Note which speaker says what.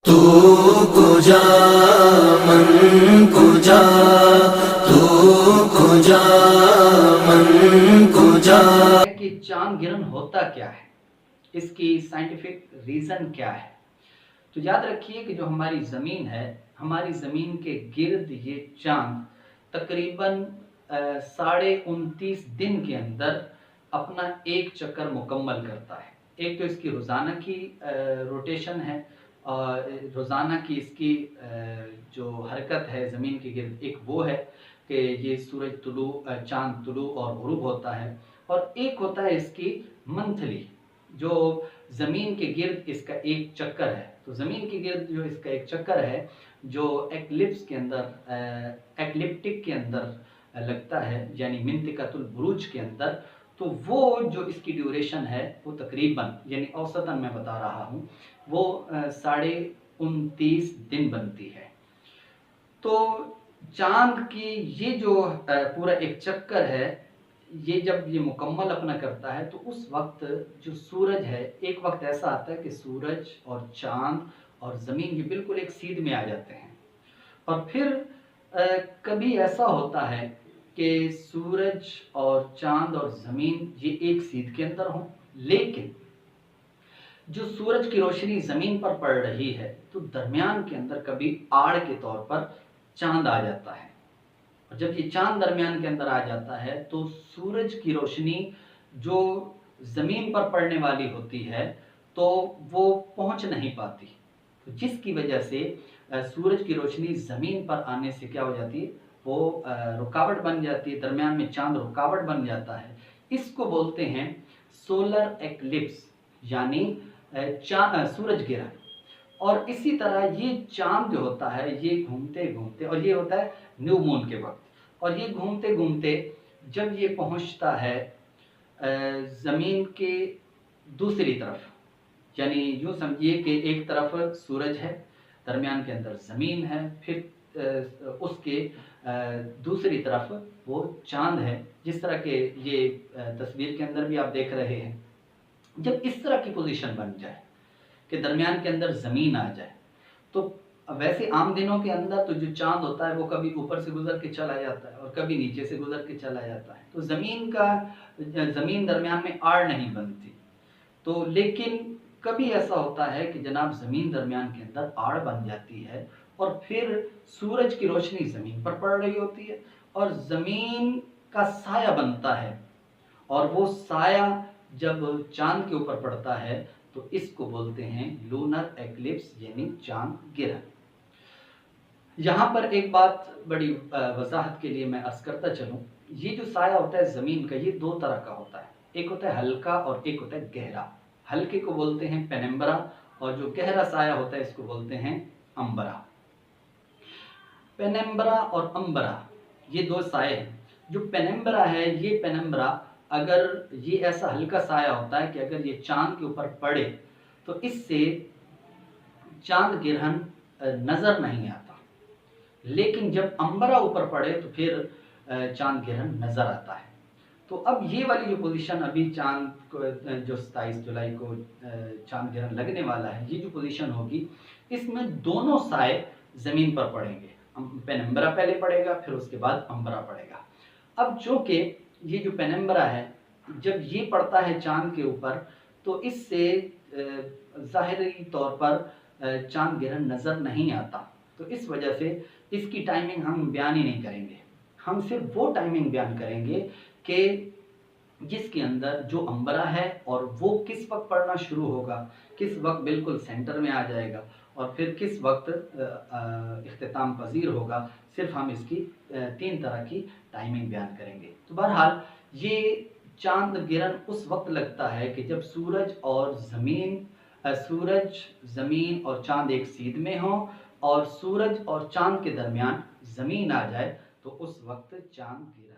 Speaker 1: तू कुजा मन कुजा, तू कुजा मन कुजा।
Speaker 2: कि चांद गिरन होता क्या है, इसकी साइंटिफिक रीज़न क्या है। तो याद रखिए कि जो हमारी ज़मीन है, हमारी ज़मीन के गिर्द ये चांद तकरीबन 29.5 दिन के अंदर अपना एक चक्कर मुकम्मल करता है। एक तो इसकी रोज़ाना की रोटेशन है, रोज़ाना की इसकी जो हरकत है ज़मीन के गिर्द, एक वो है कि ये सूरज चाँद तुलू और गुरूब होता है, और एक होता है इसकी मंथली, जो ज़मीन के गिर्द इसका एक चक्कर है। तो ज़मीन के गिर्द जो इसका एक चक्कर है, जो एक्लिप्स के अंदर एक्लिप्टिक के अंदर लगता है, यानी मिंतिकतुल बुरूज के अंदर, तो वो जो इसकी ड्यूरेशन है वो तकरीबन, यानी औसतन मैं बता रहा हूँ, वो 29.5 दिन बनती है। तो चाँद की ये जो पूरा एक चक्कर है, ये जब ये मुकम्मल अपना करता है, तो उस वक्त जो सूरज है, एक वक्त ऐसा आता है कि सूरज और चाँद और ज़मीन ये बिल्कुल एक सीध में आ जाते हैं। और फिर कभी ऐसा होता है कि सूरज और चाँद और ज़मीन ये एक सीध के अंदर हों, लेकिन जो सूरज की रोशनी ज़मीन पर पड़ रही है, तो दरमियान के अंदर कभी आड़ के तौर पर चाँद आ जाता है। और जब ये चाँद दरमियान के अंदर आ जाता है, तो सूरज की रोशनी जो ज़मीन पर पड़ने वाली होती है, तो वो पहुँच नहीं पाती। तो जिसकी वजह से सूरज की रोशनी ज़मीन पर आने से क्या हो जाती है, वो रुकावट बन जाती है, दरमियान में चाँद रुकावट बन जाता है। इसको बोलते हैं सोलर एक्लिप्स, यानी सूरज ग्रहण। और इसी तरह ये चाँद जो होता है, ये घूमते-घूमते, और ये होता है न्यू मून के वक़्त, और ये घूमते-घूमते जब ये पहुँचता है ज़मीन के दूसरी तरफ, यानी यूँ समझिए कि एक तरफ सूरज है, दरमियान के अंदर ज़मीन है, फिर उसके दूसरी तरफ वो चाँद है, जिस तरह के ये तस्वीर के अंदर भी आप देख रहे हैं। जब इस तरह की पोज़ीशन बन जाए कि दरमियान के अंदर ज़मीन आ जाए, तो वैसे आम दिनों के अंदर तो जो चाँद होता है वो कभी ऊपर से गुज़र के चला जाता है और कभी नीचे से गुज़र के चला जाता है। तो ज़मीन दरमियान में आड़ नहीं बनती। तो लेकिन कभी ऐसा होता है कि जनाब ज़मीन दरमियान के अंदर आड़ बन जाती है, और फिर सूरज की रोशनी ज़मीन पर पड़ रही होती है और ज़मीन का साया बनता है, और वो साया जब चाँद के ऊपर पड़ता है, तो इसको बोलते हैं लूनर एक्लिप्स, यानी चाँद गिरन। यहाँ पर एक बात बड़ी वज़ाहत के लिए मैं अर्ज़ करता चलूँ, ये जो साया होता है ज़मीन का, ये 2 तरह का होता है। एक होता है हल्का और एक होता है गहरा। हल्के को बोलते हैं पेनिम्बरा, और जो गहरा साया होता है इसको बोलते हैं अंबरा। पेनिम्बरा और अंबरा ये 2 साए हैं। जो पेनिम्बरा है, ये पेनिम्बरा, अगर ये ऐसा हल्का साया होता है कि अगर ये चाँद के ऊपर पड़े, तो इससे चाँद गिरहन नज़र नहीं आता। लेकिन जब अंबरा ऊपर पड़े तो फिर चाँद गिरहन नज़र आता है। तो अब ये वाली जो पोज़ीशन अभी चाँद को जो 27 जुलाई को चाँद गिरहन लगने वाला है, ये जो पोज़ीशन होगी, इसमें दोनों साए ज़मीन पर पड़ेंगे। पेनिम्बरा पहले पड़ेगा, फिर उसके बाद अंबरा पड़ेगा। अब चूँकि ये जो पेनिम्बरा है, जब ये पड़ता है चाँद के ऊपर, तो इससे ज़ाहिरी तौर पर चाँद गिरहन नज़र नहीं आता। तो इस वजह से इसकी टाइमिंग हम बयान ही नहीं करेंगे। हम सिर्फ वो टाइमिंग बयान करेंगे कि जिसके अंदर जो अंबरा है, और वो किस वक्त पड़ना शुरू होगा, किस वक्त बिल्कुल सेंटर में आ जाएगा, और फिर किस वक्त इख्तिताम पज़ीर होगा, सिर्फ हम इसकी 3 तरह की टाइमिंग बयान करेंगे। तो बहरहाल ये चाँद गिरहन उस वक्त लगता है कि जब सूरज, ज़मीन और चाँद एक सीध में हों, और सूरज और चाँद के दरमियान ज़मीन आ जाए, तो उस वक्त चाँद गिरहन